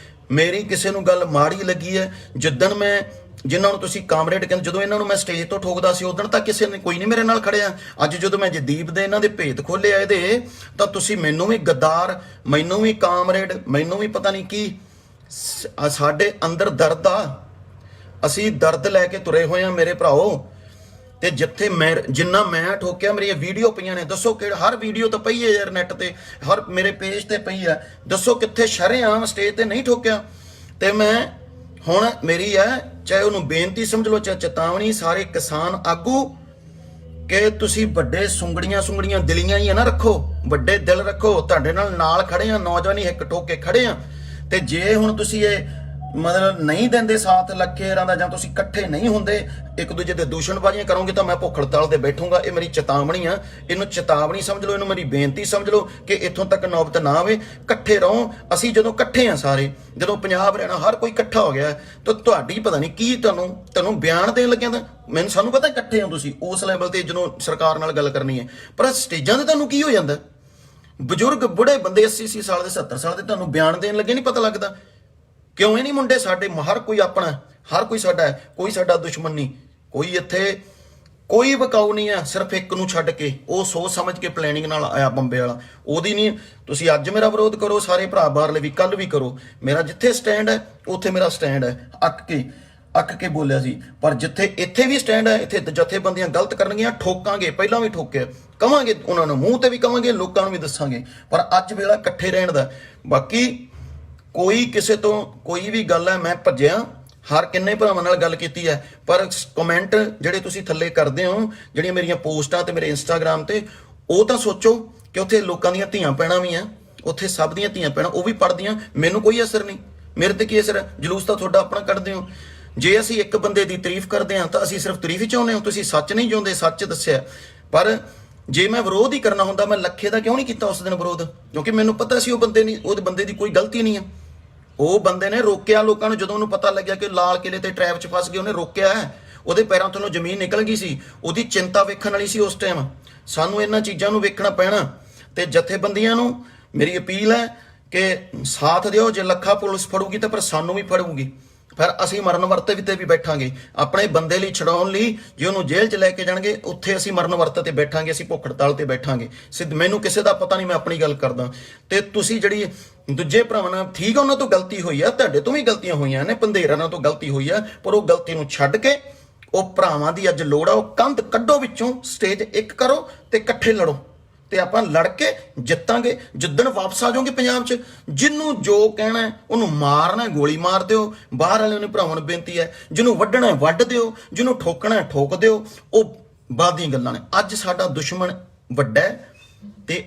ਮੇਰੀ ਕਿਸੇ ਨੂੰ ਗੱਲ ਮਾੜੀ ਲੱਗੀ ਹੈ, ਜਿੱਦਣ ਮੈਂ ਜਿਨ੍ਹਾਂ ਨੂੰ ਤੁਸੀਂ ਕਾਮਰੇਡ ਕਹਿੰਦੇ, ਜਦੋਂ ਇਹਨਾਂ ਨੂੰ ਮੈਂ ਸਟੇਜ ਤੋਂ ਠੋਕਦਾ ਸੀ ਉਦੋਂ ਤਾਂ ਕਿਸੇ ਨੇ ਕੋਈ ਨਹੀਂ ਮੇਰੇ ਨਾਲ ਖੜਿਆ। ਅੱਜ ਜਦੋਂ ਮੈਂ ਜਦੀਪ ਦੇ ਇਹਨਾਂ ਦੇ ਭੇਤ ਖੋਲਿਆ ਇਹਦੇ, ਤਾਂ ਤੁਸੀਂ ਮੈਨੂੰ ਵੀ ਗੱਦਾਰ, ਮੈਨੂੰ ਵੀ ਕਾਮਰੇਡ, ਮੈਨੂੰ ਵੀ ਪਤਾ ਨਹੀਂ ਕੀ। ਸਾਡੇ ਅੰਦਰ ਦਰਦ ਆ, ਅਸੀਂ ਦਰਦ ਲੈ ਕੇ ਤੁਰੇ ਹੋਏ ਆ ਮੇਰੇ ਭਰਾਓ। ਤੇ ਜਿੱਥੇ ਜਿੰਨਾ ਮੈਂ ਠੋਕਿਆ, ਮੇਰੀਆਂ ਵੀਡੀਓ ਪਈਆਂ ਨੇ, ਦੱਸੋ ਕਿਹੜਾ, ਹਰ ਵੀਡੀਓ ਤਾਂ ਪਈ ਹੈ ਯਾਰ ਨੈਟ ਤੇ, ਹਰ ਮੇਰੇ ਪੇਜ ਤੇ ਪਈ ਹੈ, ਦੱਸੋ ਕਿੱਥੇ ਸ਼ਰੇਆਮ ਸਟੇਜ ਤੇ ਨਹੀਂ ਠੋਕਿਆ। ਤੇ ਮੈਂ ਹੁਣ ਮੇਰੀ ਹੈ, ਚਾਹੇ ਉਹਨੂੰ ਬੇਨਤੀ ਸਮਝ ਲਓ ਚਾਹੇ ਚੇਤਾਵਨੀ, ਸਾਰੇ ਕਿਸਾਨ ਆਗੂ, ਕਿ ਤੁਸੀਂ ਵੱਡੇ ਸੁੰਗੜੀਆਂ ਦਿਲੀਆਂ ਹੀ ਨਾ ਰੱਖੋ, ਵੱਡੇ ਦਿਲ ਰੱਖੋ। ਤੁਹਾਡੇ ਨਾਲ ਖੜੇ ਆ, ਨੌਜਵਾਨੀ ਇੱਕ ਠੋਕ ਕੇ ਖੜੇ ਆ। ਤੇ ਜੇ ਹੁਣ ਤੁਸੀਂ ਇਹ ਮਤਲਬ ਨਹੀਂ ਦਿੰਦੇ ਸਾਥ ਲੱਖੇਰਾਂ ਦਾ, ਜਾਂ ਤੁਸੀਂ ਇਕੱਠੇ ਨਹੀਂ ਹੁੰਦੇ, ਇੱਕ ਦੂਜੇ ਦੇ ਦੂਸ਼ਣਬਾਜ਼ੀਆਂ ਕਰੋਗੇ, ਤਾਂ ਮੈਂ ਭੁੱਖ ਹੜਤਾਲ ਤੇ ਬੈਠੂੰਗਾ। ਇਹ ਮੇਰੀ ਚੇਤਾਵਨੀ ਆ, ਇਹਨੂੰ ਚੇਤਾਵਨੀ ਸਮਝ ਲਓ, ਇਹਨੂੰ ਮੇਰੀ ਬੇਨਤੀ ਸਮਝ ਲਓ ਕਿ ਇੱਥੋਂ ਤੱਕ ਨੌਬਤ ਨਾ ਆਵੇ। ਇਕੱਠੇ ਰਹੋ। ਅਸੀਂ ਜਦੋਂ ਇਕੱਠੇ ਆ ਸਾਰੇ, ਜਦੋਂ ਪੰਜਾਬ ਰਹਿਣਾ ਹਰ ਕੋਈ ਇਕੱਠਾ ਹੋ ਗਿਆ, ਤਾਂ ਤੁਹਾਡੀ ਪਤਾ ਨਹੀਂ ਕੀ ਤੁਹਾਨੂੰ ਬਿਆਨ ਦੇਣ ਲੱਗਿਆ। ਤਾਂ ਸਾਨੂੰ ਪਤਾ ਇਕੱਠੇ ਹੋ ਤੁਸੀਂ ਉਸ ਲੈਵਲ ਤੇ, ਜਦੋਂ ਸਰਕਾਰ ਨਾਲ ਗੱਲ ਕਰਨੀ ਹੈ, ਪਰ ਸਟੇਜਾਂ ਤੇ ਤੁਹਾਨੂੰ ਕੀ ਹੋ ਜਾਂਦਾ? ਬਜ਼ੁਰਗ ਬੁੜੇ ਬੰਦੇ 80 ਸਾਲ ਦੇ 70 ਸਾਲ ਦੇ ਤੁਹਾਨੂੰ ਬਿਆਨ ਦੇਣ ਲੱਗੇ ਨਹੀਂ ਪਤਾ ਲੱਗਦਾ? ਕਿਉਂ ਇਹ ਨਹੀਂ ਮੁੰਡੇ ਸਾਡੇ, ਹਰ ਕੋਈ ਆਪਣਾ, ਹਰ ਕੋਈ ਸਾਡਾ ਹੈ, ਕੋਈ ਸਾਡਾ ਦੁਸ਼ਮਣ ਨਹੀਂ, ਕੋਈ ਇੱਥੇ ਕੋਈ ਵਿਕਾਊ ਨਹੀਂ ਆ, ਸਿਰਫ ਇੱਕ ਨੂੰ ਛੱਡ ਕੇ। ਉਹ ਸੋਚ ਸਮਝ ਕੇ ਪਲੈਨਿੰਗ ਨਾਲ ਆਇਆ ਬੰਬੇ ਵਾਲਾ, ਉਹਦੀ ਨਹੀਂ। ਤੁਸੀਂ ਅੱਜ ਮੇਰਾ ਵਿਰੋਧ ਕਰੋ ਸਾਰੇ ਭਰਾ, ਬਾਹਰਲੇ ਵੀ ਕੱਲ ਵੀ ਕਰੋ। ਮੇਰਾ ਜਿੱਥੇ ਸਟੈਂਡ ਹੈ ਉੱਥੇ ਮੇਰਾ ਸਟੈਂਡ ਹੈ। ਅੱਕ ਕੇ ਬੋਲਿਆ ਸੀ, ਪਰ ਜਿੱਥੇ ਇੱਥੇ ਵੀ ਸਟੈਂਡ ਹੈ, ਇੱਥੇ ਜਥੇਬੰਦੀਆਂ ਗਲਤ ਕਰਨਗੀਆਂ, ਠੋਕਾਂਗੇ, ਪਹਿਲਾਂ ਵੀ ਠੋਕਿਆ, ਕਵਾਂਗੇ ਉਹਨਾਂ ਨੂੰ, ਮੂੰਹ ਤੇ ਵੀ ਕਵਾਂਗੇ, ਲੋਕਾਂ ਨੂੰ ਵੀ ਦੱਸਾਂਗੇ। ਪਰ ਅੱਜ ਵੇਲਾ ਇਕੱਠੇ ਰਹਿਣ ਦਾ। ਬਾਕੀ ਕੋਈ ਕਿਸੇ ਤੋਂ ਕੋਈ ਵੀ ਗੱਲ ਹੈ, ਮੈਂ ਭੱਜਿਆ, ਹਰ ਕਿੰਨੇ ਭਰਾਵਾਂ ਨਾਲ ਗੱਲ ਕੀਤੀ ਹੈ, ਪਰ ਕਮੈਂਟ ਜਿਹੜੇ ਤੁਸੀਂ ਥੱਲੇ ਕਰਦੇ ਹੋ, ਜਿਹੜੀਆਂ ਮੇਰੀਆਂ ਪੋਸਟਾਂ ਤੇ ਮੇਰੇ ਇੰਸਟਾਗ੍ਰਾਮ ਤੇ, ਉਹ ਤਾਂ ਸੋਚੋ ਕਿ ਉੱਥੇ ਲੋਕਾਂ ਦੀਆਂ ਧੀਆਂ ਭੈਣਾਂ ਵੀ ਆ, ਉੱਥੇ ਸਭ ਦੀਆਂ ਧੀਆਂ ਭੈਣਾਂ ਉਹ ਵੀ ਪੜ੍ਹਦੀਆਂ, ਮੈਨੂੰ ਕੋਈ ਅਸਰ ਨਹੀਂ। ਮੇਰੇ ਤੇ ਕੀ ਅਸਰ? ਜਲੂਸ ਤਾਂ ਤੁਹਾਡਾ ਆਪਣਾ ਕੱਢਦੇ ਹੋ। ਜੇ ਅਸੀਂ ਇੱਕ ਬੰਦੇ ਦੀ ਤਾਰੀਫ ਕਰਦੇ ਹਾਂ ਤਾਂ ਅਸੀਂ ਸਿਰਫ ਤਾਰੀਫ ਹੀ ਚਾਹੁੰਦੇ ਹਾਂ, ਤੁਸੀਂ ਸੱਚ ਨਹੀਂ ਚਾਹੁੰਦੇ, ਸੱਚ ਦੱਸਿਆ। ਪਰ ਜੇ ਮੈਂ ਵਿਰੋਧ ਹੀ ਕਰਨਾ ਹੁੰਦਾ, ਮੈਂ ਲੱਖੇ ਦਾ ਕਿਉਂ ਨਹੀਂ ਕੀਤਾ ਉਸ ਦਿਨ ਵਿਰੋਧ? ਕਿਉਂਕਿ ਮੈਨੂੰ ਪਤਾ ਸੀ ਉਹ ਬੰਦੇ ਦੀ ਕੋਈ ਗਲਤੀ ਨਹੀਂ ਹੈ। ਉਹ ਬੰਦੇ ਨੇ ਰੋਕਿਆ ਲੋਕਾਂ ਨੂੰ, ਜਦੋਂ ਉਹਨੂੰ ਪਤਾ ਲੱਗਿਆ ਕਿ ਲਾਲ ਕਿਲੇ ਤੇ ਟ੍ਰੈਪ 'ਚ ਫਸ ਗਏ, ਉਹਨੇ ਰੋਕਿਆ ਹੈ। ਉਹਦੇ ਪੈਰਾਂ ਥੱਲੋਂ ਜ਼ਮੀਨ ਨਿਕਲ ਗਈ ਸੀ, ਉਹਦੀ ਚਿੰਤਾ ਵੇਖਣ ਵਾਲੀ ਸੀ ਉਸ ਟਾਈਮ। ਸਾਨੂੰ ਇਹਨਾਂ ਚੀਜ਼ਾਂ ਨੂੰ ਵੇਖਣਾ ਪੈਣਾ। ਤੇ ਜਥੇਬੰਦੀਆਂ ਨੂੰ ਮੇਰੀ ਅਪੀਲ ਹੈ ਕਿ ਸਾਥ ਦਿਓ। ਜੇ ਲੱਖਾ ਪੁਲਿਸ ਫੜੂਗੀ ਤਾਂ ਪਰ ਸਾਨੂੰ ਵੀ ਫੜੂਗੀ, ਫਿਰ ਅਸੀਂ ਮਰਨ ਵਰਤੇ ਤੇ ਵੀ ਬੈਠਾਂਗੇ। ਆਪਣੇ ਬੰਦੇ ਲਈ ਛਡਾਉਣ ਲਈ ਜੇ ਉਹਨੂੰ ਜੇਲ੍ਹ 'ਚ ਲੈ ਕੇ ਜਾਣਗੇ, ਉੱਥੇ ਅਸੀਂ ਮਰਨ ਵਰਤੇ ਤੇ ਬੈਠਾਂਗੇ, ਅਸੀਂ ਭੁੱਖ ਹੜਤਾਲ ਤੇ ਬੈਠਾਂਗੇ। ਮੈਨੂੰ ਕਿਸੇ ਦਾ ਪਤਾ ਨਹੀਂ, ਮੈਂ ਆਪਣੀ ਗੱਲ ਕਰਦਾ। ਤੇ ਤੁਸੀਂ ਜਿਹੜੀ ਦੂਜੇ ਭਰਾਵਾਂ ਨਾਲ, ਠੀਕ ਆ, ਉਹਨਾਂ ਤੋਂ ਗਲਤੀ ਹੋਈ ਆ, ਤੁਹਾਡੇ ਤੋਂ ਵੀ ਗਲਤੀਆਂ ਹੋਈਆਂ ਨੇ, ਪੰਧੇਰਾਂ ਤੋਂ ਗਲਤੀ ਹੋਈ ਆ, ਪਰ ਉਹ ਗਲਤੀ ਨੂੰ ਛੱਡ ਕੇ ਉਹ ਭਰਾਵਾਂ ਦੀ ਅੱਜ ਲੋੜ ਆ। ਉਹ ਕੰਧ ਕੱਢੋ ਵਿੱਚੋਂ, ਸਟੇਜ ਇੱਕ ਕਰੋ ਤੇ ਇਕੱਠੇ ਲੜੋ, ਤੇ ਆਪਾਂ ਲੜ ਕੇ ਜਿੱਤਾਂਗੇ। ਜਿੱਦਣ ਵਾਪਸ ਆ ਜਾਓਗੇ ਪੰਜਾਬ 'ਚ, ਜਿਹਨੂੰ ਜੋ ਕਹਿਣਾ ਉਹਨੂੰ ਮਾਰਨਾ, ਗੋਲੀ ਮਾਰ ਦਿਓ। ਬਾਹਰ ਵਾਲਿਆਂ ਨੂੰ ਭਰਾਵਾਂ ਨੂੰ ਬੇਨਤੀ ਹੈ, ਜਿਹਨੂੰ ਵੱਢਣਾ ਵੱਢ ਦਿਓ, ਜਿਹਨੂੰ ਠੋਕਣਾ ਠੋਕ ਦਿਓ। ਉਹ ਬਾਅਦ ਦੀਆਂ ਗੱਲਾਂ ਨੇ। ਅੱਜ ਸਾਡਾ ਦੁਸ਼ਮਣ ਵੱਡਾ ਹੈ ਤੇ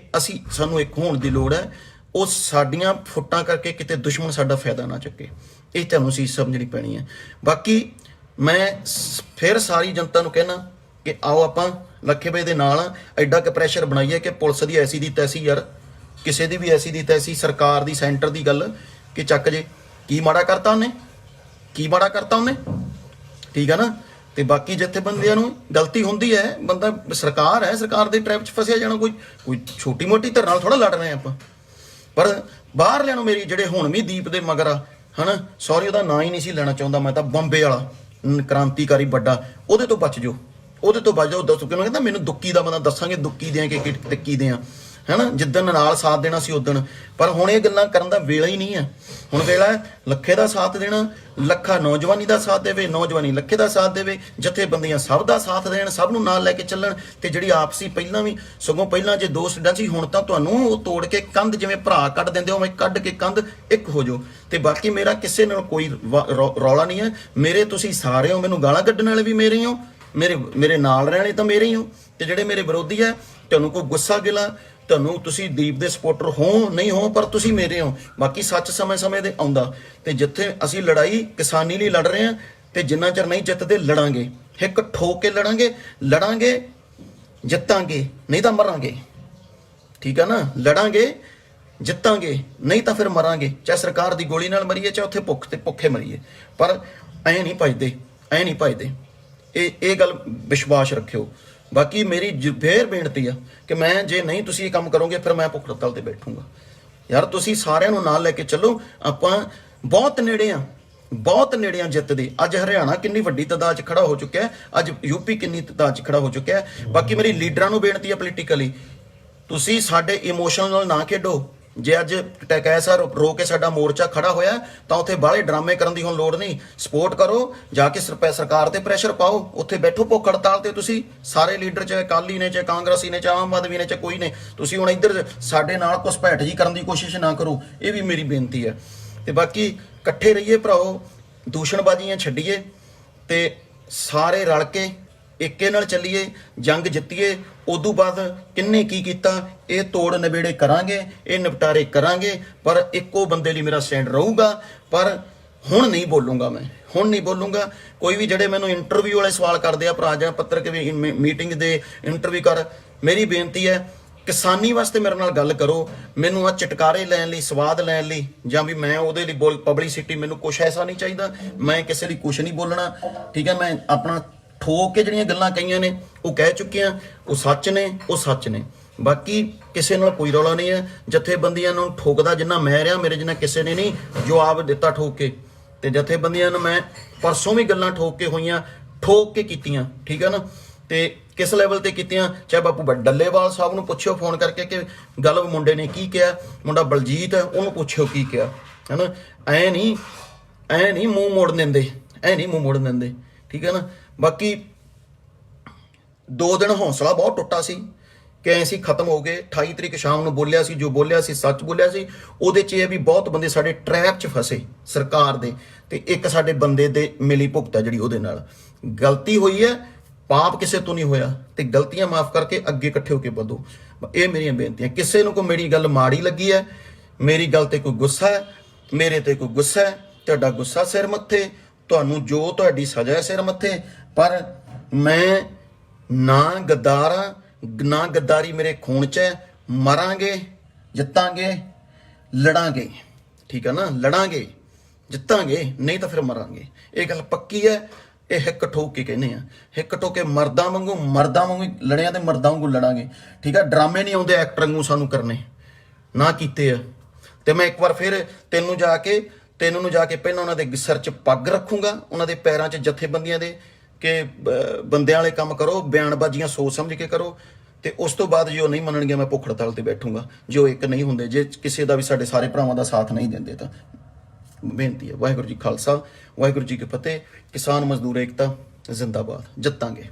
ਸਾਨੂੰ ਇੱਕ ਹੋਣ ਦੀ ਲੋੜ ਹੈ। ਉਹ ਸਾਡੀਆਂ ਫੁੱਟਾਂ ਕਰਕੇ ਕਿਤੇ ਦੁਸ਼ਮਣ ਸਾਡਾ ਫਾਇਦਾ ਨਾ ਚੱਕੇ, ਇਹ ਤੁਹਾਨੂੰ ਸੀ ਸਮਝਣੀ ਪੈਣੀ ਹੈ। ਬਾਕੀ ਮੈਂ ਫਿਰ ਸਾਰੀ ਜਨਤਾ ਨੂੰ ਕਹਿਣਾ ਕਿ ਆਓ ਆਪਾਂ ਲੱਖੇ ਬਾਈ ਦੇ ਨਾਲ ਐਡਾ ਕੁ ਪ੍ਰੈਸ਼ਰ ਬਣਾਈਏ ਕਿ ਪੁਲਿਸ ਦੀ ਐਸੀ ਦੀ ਤੈਸੀ, ਯਾਰ ਕਿਸੇ ਦੀ ਵੀ ਐਸੀ ਦੀ ਤੈਸੀ, ਸਰਕਾਰ ਦੀ, ਸੈਂਟਰ ਦੀ ਗੱਲ ਕਿ ਚੱਕ ਜੇ। ਕੀ ਮਾੜਾ ਕਰਤਾ ਉਹਨੇ? ਠੀਕ ਆ ਨਾ? ਤੇ ਬਾਕੀ ਜਥੇਬੰਦੀਆਂ ਨੂੰ ਗਲਤੀ ਹੁੰਦੀ ਹੈ, ਬੰਦਾ ਸਰਕਾਰ ਹੈ, ਸਰਕਾਰ ਦੇ ਟ੍ਰੈਪ 'ਚ ਫਸਿਆ ਜਾਣਾ। ਕੋਈ ਛੋਟੀ ਮੋਟੀ ਧਿਰ ਨਾਲ ਥੋੜਾ ਲੜ ਰਹੇ ਆਪਾਂ। ਪਰ ਬਾਹਰਲਿਆਂ ਨੂੰ ਮੇਰੀ ਜਿਹੜੇ ਹੁਣ ਵੀ ਦੀਪ ਦੇ ਮਗਰ ਆ, ਹਨਾ, ਸੌਰੀ ਉਹਦਾ ਨਾਂ ਹੀ ਨਹੀਂ ਸੀ ਲੈਣਾ ਚਾਹੁੰਦਾ ਮੈਂ, ਤਾਂ ਬੰਬੇ ਵਾਲਾ ਕ੍ਰਾਂਤੀਕਾਰੀ ਵੱਡਾ, ਉਹਦੇ ਤੋਂ ਬਚ ਜਾਓ, ਉਹਦੇ ਤੋਂ ਬਚ ਜਾਓ। ਦੱਸੋ ਕਿਉਂ ਕਹਿੰਦਾ ਮੈਨੂੰ ਦੁੱਕੀ ਦਾ ਬੰਦਾ, ਦੱਸਾਂਗੇ ਦੁੱਕੀ ਦੇ ਕਿ ਟਿੱਕੀ ਦੇ ਆ, ਹੈਨਾ। ਜਿੱਦਣ ਨਾਲ ਸਾਥ ਦੇਣਾ ਸੀ ਉਦਣ, ਪਰ ਹੁਣ ਇਹ ਗੱਲਾਂ ਕਰਨ ਦਾ ਵੇਲਾ ਹੀ ਨਹੀਂ ਹੈ। ਹੁਣ ਵੇਲਾ ਲੱਖੇ ਦਾ ਸਾਥ ਦੇਣਾ, ਲੱਖਾ ਨੌਜਵਾਨੀ ਦਾ ਸਾਥ ਦੇਵੇ, ਨੌਜਵਾਨੀ ਲੱਖੇ ਦਾ ਸਾਥ ਦੇਵੇ, ਜਥੇਬੰਦੀਆਂ ਸਭ ਦਾ ਸਾਥ ਦੇਣ, ਸਭ ਨੂੰ ਨਾਲ ਲੈ ਕੇ ਚੱਲਣ। ਤੇ ਜਿਹੜੀ ਆਪਸੀ ਪਹਿਲਾਂ ਜੇ ਦੋ ਸਟੇਡਾਂ ਸੀ, ਹੁਣ ਤਾਂ ਤੁਹਾਨੂੰ ਉਹ ਤੋੜ ਕੇ ਕੰਧ, ਜਿਵੇਂ ਭਰਾ ਕੱਢ ਦਿੰਦੇ ਹੋ, ਮੈਂ ਕੱਢ ਕੇ ਕੰਧ ਇੱਕ ਹੋ ਜਾਓ। ਤੇ ਬਾਕੀ ਮੇਰਾ ਕਿਸੇ ਨਾਲ ਕੋਈ ਰੌਲਾ ਨਹੀਂ ਹੈ। ਮੇਰੇ ਤੁਸੀਂ ਸਾਰੇ ਹੋ, ਮੈਨੂੰ ਗਾਲਾਂ ਕੱਢਣ ਵਾਲੇ ਵੀ ਮੇਰੇ ਹੀ ਹੋ, ਮੇਰੇ ਨਾਲ ਰਹਿਣ ਵਾਲੇ ਤਾਂ ਮੇਰੇ ਹੀ ਹੋ। ਤੇ ਜਿਹੜੇ ਮੇਰੇ ਵਿਰੋਧੀ ਹੈ, ਤੁਹਾਨੂੰ ਕੋਈ ਗੁੱਸਾ ਗਿਲਾ, ਤੁਹਾਨੂੰ ਤੁਸੀਂ ਦੀਪ ਦੇ ਸਪੋਰਟਰ ਹੋ ਨਹੀਂ ਹੋ, ਪਰ ਤੁਸੀਂ ਮੇਰੇ ਹੋ। ਬਾਕੀ ਸੱਚ ਸਮੇਂ ਦੇ ਆਉਂਦਾ। ਤੇ ਜਿੱਥੇ ਅਸੀਂ ਲੜਾਈ ਕਿਸਾਨੀ ਲਈ ਲੜ ਰਹੇ ਹਾਂ, ਤੇ ਜਿੰਨਾ ਚਿਰ ਨਹੀਂ ਜਿੱਤਦੇ ਲੜਾਂਗੇ, ਹਿੱਕ ਠੋਕ ਕੇ ਲੜਾਂਗੇ, ਜਿੱਤਾਂਗੇ ਨਹੀਂ ਤਾਂ ਮਰਾਂਗੇ। ਠੀਕ ਆ ਨਾ? ਲੜਾਂਗੇ, ਜਿੱਤਾਂਗੇ, ਨਹੀਂ ਤਾਂ ਫਿਰ ਮਰਾਂਗੇ। ਚਾਹੇ ਸਰਕਾਰ ਦੀ ਗੋਲੀ ਨਾਲ ਮਰੀਏ, ਚਾਹੇ ਉੱਥੇ ਭੁੱਖੇ ਮਰੀਏ, ਪਰ ਐਂ ਨਹੀਂ ਭੱਜਦੇ। ਇਹ ਗੱਲ ਵਿਸ਼ਵਾਸ ਰੱਖਿਓ। ਬਾਕੀ ਮੇਰੀ ਫੇਰ ਬੇਨਤੀ ਆ ਕਿ ਮੈਂ ਜੇ ਨਹੀਂ ਤੁਸੀਂ ਇਹ ਕੰਮ ਕਰੋਗੇ, ਫਿਰ ਮੈਂ ਭੁੱਖ ਹੜਤਾਲ ਤੇ ਬੈਠੂੰਗਾ। ਯਾਰ ਤੁਸੀਂ ਸਾਰਿਆਂ ਨੂੰ ਨਾਲ ਲੈ ਕੇ ਚੱਲੋ, ਆਪਾਂ ਬਹੁਤ ਨੇੜੇ ਆ। ਬਹੁਤ ਨੇੜਿਆਂ ਜਿੱਤ ਦੇ। ਅੱਜ ਹਰਿਆਣਾ ਕਿੰਨੀ ਵੱਡੀ ਤਾਦਾਦ 'ਚ ਖੜਾ ਹੋ ਚੁੱਕਿਆ ਹੈ, ਅੱਜ ਯੂਪੀ ਕਿੰਨੀ ਤਾਦਾਦ 'ਚ ਖੜਾ ਹੋ ਚੁੱਕਿਆ ਹੈ। ਬਾਕੀ ਮੇਰੀ ਲੀਡਰਾਂ ਨੂੰ ਬੇਨਤੀ ਹੈ ਪੋਲੀਟੀਕਲੀ, ਤੁਸੀਂ ਸਾਡੇ ਇਮੋਸ਼ਨ ਨਾਲ ਨਾ ਖੇਡੋ। ਜੇ ਅੱਜ ਟਕੈਸਾ ਰੋ ਕੇ ਸਾਡਾ ਮੋਰਚਾ ਖੜਾ ਹੋਇਆ ਤਾਂ ਉੱਥੇ ਬਾਹਲੇ ਡਰਾਮੇ ਕਰਨ ਦੀ ਹੁਣ ਲੋੜ ਨਹੀਂ। ਸਪੋਰਟ ਕਰੋ, ਜਾ ਕੇ ਸਰਕਾਰ ਤੇ ਪ੍ਰੈਸ਼ਰ ਪਾਓ, ਉੱਥੇ ਬੈਠੋ ਭੁੱਖ ਹੜਤਾਲ ਤੇ। ਤੁਸੀਂ ਸਾਰੇ ਲੀਡਰ, ਚਾਹੇ ਅਕਾਲੀ ਨੇ, ਚਾਹੇ ਕਾਂਗਰਸੀ ਨੇ, ਚਾਹੇ ਆਮ ਆਦਮੀ ਨੇ, ਚਾਹੇ ਕੋਈ ਨੇ, ਤੁਸੀਂ ਹੁਣ ਇੱਧਰ ਸਾਡੇ ਨਾਲ ਘੁਸਪੈਠ ਜੀ ਕਰਨ ਦੀ ਕੋਸ਼ਿਸ਼ ਨਾ ਕਰੋ। ਇਹ ਵੀ ਮੇਰੀ ਬੇਨਤੀ ਹੈ। ਤੇ ਬਾਕੀ ਇਕੱਠੇ ਰਹੀਏ ਭਰਾਓ, ਦੂਸ਼ਣਬਾਜ਼ੀਆਂ ਛੱਡੀਏ ਤੇ ਸਾਰੇ ਰਲ ਕੇ ਏਕੇ ਨਾਲ ਚੱਲੀਏ, ਜੰਗ ਜਿੱਤੀਏ। ਉਦੋਂ ਬਾਅਦ ਕਿੰਨੇ ਕੀ ਕੀਤਾ ਇਹ ਤੋੜ ਨਿਬੇੜੇ ਕਰਾਂਗੇ, ਇਹ ਨਿਪਟਾਰੇ ਕਰਾਂਗੇ, ਪਰ ਇੱਕੋ ਬੰਦੇ ਲਈ ਮੇਰਾ ਸਟੈਂਡ ਰਹੂਗਾ। ਪਰ ਹੁਣ ਨਹੀਂ ਬੋਲੂੰਗਾ, ਮੈਂ ਹੁਣ ਨਹੀਂ ਬੋਲੂੰਗਾ। ਕੋਈ ਵੀ ਜਿਹੜੇ ਮੈਨੂੰ ਇੰਟਰਵਿਊ ਵਾਲੇ ਸਵਾਲ ਕਰਦੇ ਆ, ਭਰਾ ਜਾਂ ਪੱਤਰਕਾਰ ਮੀਟਿੰਗ ਦੇ ਇੰਟਰਵਿਊ ਕਰ, ਮੇਰੀ ਬੇਨਤੀ ਹੈ ਕਿਸਾਨੀ ਵਾਸਤੇ ਮੇਰੇ ਨਾਲ ਗੱਲ ਕਰੋ। ਮੈਨੂੰ ਆ ਚਟਕਾਰੇ ਲੈਣ ਲਈ, ਸਵਾਦ ਲੈਣ ਲਈ, ਜਾਂ ਵੀ ਮੈਂ ਉਹਦੇ ਲਈ ਪਬਲਿਸਿਟੀ, ਮੈਨੂੰ ਕੁਛ ਐਸਾ ਨਹੀਂ ਚਾਹੀਦਾ। ਮੈਂ ਕਿਸੇ ਲਈ ਕੁਛ ਨਹੀਂ ਬੋਲਣਾ, ਠੀਕ ਹੈ। ਮੈਂ ਆਪਣਾ ਠੋਕ ਕੇ ਜਿਹੜੀਆਂ ਗੱਲਾਂ ਕਹੀਆਂ ਨੇ ਉਹ ਕਹਿ ਚੁੱਕੀਆਂ, ਉਹ ਸੱਚ ਨੇ, ਉਹ ਸੱਚ ਨੇ। ਬਾਕੀ ਕਿਸੇ ਨਾਲ ਕੋਈ ਰੌਲਾ ਨਹੀਂ ਹੈ। ਜਥੇਬੰਦੀਆਂ ਨੂੰ ਠੋਕਦਾ ਜਿੰਨਾ ਮੈਂ ਰਿਹਾ, ਮੇਰੇ ਜਿੰਨਾ ਕਿਸੇ ਨੇ ਨਹੀਂ ਜਵਾਬ ਦਿੱਤਾ ਠੋਕ ਕੇ। ਤੇ ਜਥੇਬੰਦੀਆਂ ਨੂੰ ਮੈਂ ਪਰਸੋਂ ਵੀ ਗੱਲਾਂ ਠੋਕ ਕੇ ਹੋਈਆਂ, ਠੋਕ ਕੇ ਕੀਤੀਆਂ, ਠੀਕ ਹੈ ਨਾ। ਤੇ ਕਿਸ ਲੈਵਲ ਤੇ ਕੀਤੀਆਂ, ਚਾਹੇ ਬਾਪੂ ਡੱਲੇਵਾਲ ਸਾਹਿਬ ਨੂੰ ਪੁੱਛਿਓ ਫੋਨ ਕਰਕੇ ਕਿ ਗੱਲ ਮੁੰਡੇ ਨੇ ਕੀ ਕਿਹਾ, ਮੁੰਡਾ ਬਲਜੀਤ ਹੈ ਉਹਨੂੰ ਪੁੱਛਿਓ ਕੀ ਕਿਹਾ, ਹੈ ਨਾ। ਐ ਨਹੀਂ ਮੂੰਹ ਮੋੜ ਦਿੰਦੇ, ਐ ਨਹੀਂ ਮੂੰਹ ਮੋੜ ਦਿੰਦੇ, ਠੀਕ ਹੈ ਨਾ। ਬਾਕੀ 2 ਦਿਨ ਹੌਸਲਾ ਬਹੁਤ ਟੁੱਟਾ ਸੀ ਕਿ ਅਸੀਂ ਖਤਮ ਹੋ ਗਏ। 28 ਤਰੀਕ ਸ਼ਾਮ ਨੂੰ ਬੋਲਿਆ ਸੀ, ਜੋ ਬੋਲਿਆ ਸੀ ਸੱਚ ਬੋਲਿਆ ਸੀ। ਉਹਦੇ 'ਚ ਇਹ ਵੀ ਬਹੁਤ ਬੰਦੇ ਸਾਡੇ ਟਰੈਪ 'ਚ ਫਸੇ ਸਰਕਾਰ ਦੇ, ਤੇ ਇੱਕ ਸਾਡੇ ਬੰਦੇ ਦੇ ਮਿਲੀ ਭੁਗਤ ਹੈ ਜਿਹੜੀ ਉਹਦੇ ਨਾਲ ਗਲਤੀ ਹੋਈ ਹੈ। ਪਾਪ ਕਿਸੇ ਤੋਂ ਨਹੀਂ ਹੋਇਆ, ਤੇ ਗਲਤੀਆਂ ਮਾਫ ਕਰਕੇ ਅੱਗੇ ਇਕੱਠੇ ਹੋ ਕੇ ਵਧੋ। ਇਹ ਮੇਰੀਆਂ ਬੇਨਤੀਆਂ। ਕਿਸੇ ਨੂੰ ਕੋਈ ਮੇਰੀ ਗੱਲ ਮਾੜੀ ਲੱਗੀ ਹੈ, ਮੇਰੀ ਗੱਲ ਤੇ ਕੋਈ ਗੁੱਸਾ ਹੈ, ਮੇਰੇ ਤੇ ਕੋਈ ਗੁੱਸਾ ਹੈ, ਤੁਹਾਡਾ ਗੁੱਸਾ ਸਿਰ ਮੱਥੇ, ਤੁਹਾਨੂੰ ਜੋ ਤੁਹਾਡੀ ਸਜ਼ਾ ਹੈ ਸਿਰ ਮੱਥੇ। ਪਰ ਮੈਂ ਨਾ ਗੱਦਾਰਾਂ, ਨਾ ਗੱਦਾਰੀ ਮੇਰੇ ਖੂਨ 'ਚ ਹੈ। ਮਰਾਂਗੇ, ਜਿੱਤਾਂਗੇ, ਲੜਾਂਗੇ, ਠੀਕ ਹੈ ਨਾ। ਲੜਾਂਗੇ, ਜਿੱਤਾਂਗੇ, ਨਹੀਂ ਤਾਂ ਫਿਰ ਮਰਾਂਗੇ। ਇਹ ਗੱਲ ਪੱਕੀ ਹੈ। ਇਹ ਹਿੱਕ ਠੋਕ ਕੇ ਕਹਿੰਦੇ ਆ, ਹਿੱਕ ਠੋਕ ਕੇ ਮਰਦਾਂ ਵਾਂਗੂ ਲੜਿਆ ਤੇ ਮਰਦਾਂ ਵਾਂਗੂ ਲੜਾਂਗੇ, ਠੀਕ ਹੈ। ਡਰਾਮੇ ਨਹੀਂ ਆਉਂਦੇ ਐਕਟਰ ਵਾਂਗੂ ਸਾਨੂੰ ਕਰਨੇ, ਨਾ ਕੀਤੇ ਆ। ਤੇ ਮੈਂ ਇੱਕ ਵਾਰ ਫਿਰ ਤੈਨੂੰ ਨੂੰ ਜਾ ਕੇ ਪਹਿਲਾਂ ਉਹਨਾਂ ਦੇ ਸਿਰ 'ਚ ਪੱਗ ਰੱਖੂੰਗਾ, ਉਹਨਾਂ ਦੇ ਪੈਰਾਂ 'ਚ ਜਥੇਬੰਦੀਆਂ ਦੇ, ਕਿ ਬੰਦਿਆਂ ਵਾਲੇ ਕੰਮ ਕਰੋ, ਬਿਆਨਬਾਜ਼ੀਆਂ ਸੋਚ ਸਮਝ ਕੇ ਕਰੋ। ਤੇ ਉਸ ਤੋਂ ਬਾਅਦ ਜੋ ਨਹੀਂ ਮੰਨਣਗੇ ਮੈਂ ਭੁੱਖ ਹੜਤਾਲ ਤੇ ਬੈਠੂੰਗਾ। ਜੋ ਇੱਕ ਨਹੀਂ ਹੁੰਦੇ, ਜੇ ਕਿਸੇ ਦਾ ਵੀ ਸਾਡੇ ਸਾਰੇ ਭਰਾਵਾਂ ਦਾ ਸਾਥ ਨਹੀਂ ਦਿੰਦੇ ਤਾਂ ਬੇਨਤੀ ਹੈ। ਵਾਹਿਗੁਰੂ ਜੀ ਖਾਲਸਾ, ਵਾਹਿਗੁਰੂ ਜੀ ਕੀ ਫਤਿਹ। ਕਿਸਾਨ ਮਜ਼ਦੂਰ ਏਕਤਾ ਜ਼ਿੰਦਾਬਾਦ। ਜਿੱਤਾਂਗੇ।